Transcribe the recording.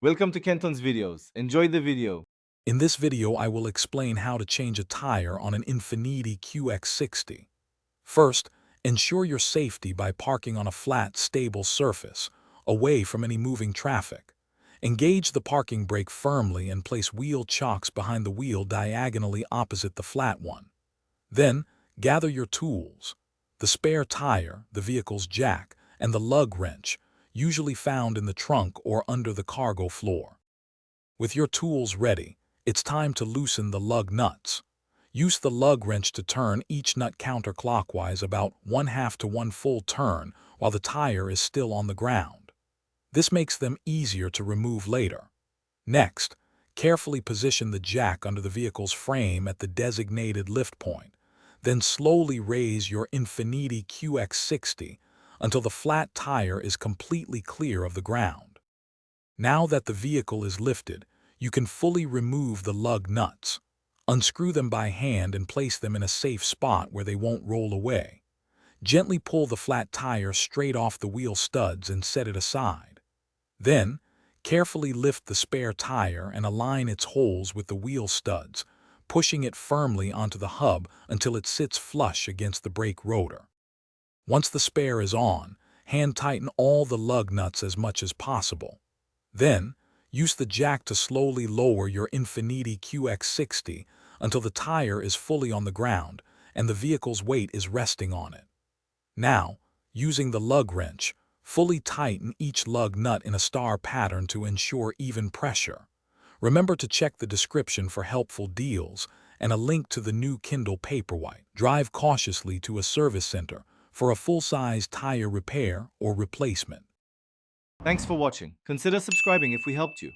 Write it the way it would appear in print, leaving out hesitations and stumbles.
Welcome to Kenton's videos. Enjoy the video. In this video, I will explain how to change a tire on an Infiniti QX60. First, ensure your safety by parking on a flat, stable surface, away from any moving traffic. Engage the parking brake firmly and place wheel chocks behind the wheel diagonally opposite the flat one. Then, gather your tools: the spare tire, the vehicle's jack, and the lug wrench, usually found in the trunk or under the cargo floor. With your tools ready, it's time to loosen the lug nuts. Use the lug wrench to turn each nut counterclockwise about 1/2 to 1 full turn while the tire is still on the ground. This makes them easier to remove later. Next, carefully position the jack under the vehicle's frame at the designated lift point. Then slowly raise your Infiniti QX60 until the flat tire is completely clear of the ground. Now that the vehicle is lifted, you can fully remove the lug nuts. Unscrew them by hand and place them in a safe spot where they won't roll away. Gently pull the flat tire straight off the wheel studs and set it aside. Then, carefully lift the spare tire and align its holes with the wheel studs, pushing it firmly onto the hub until it sits flush against the brake rotor. Once the spare is on, hand tighten all the lug nuts as much as possible. Then, use the jack to slowly lower your Infiniti QX60 until the tire is fully on the ground and the vehicle's weight is resting on it. Now, using the lug wrench, fully tighten each lug nut in a star pattern to ensure even pressure. Remember to check the description for helpful deals and a link to the new Kindle Paperwhite. Drive cautiously to a service center for a full-size tire repair or replacement. Thanks for watching. Consider subscribing if we helped you.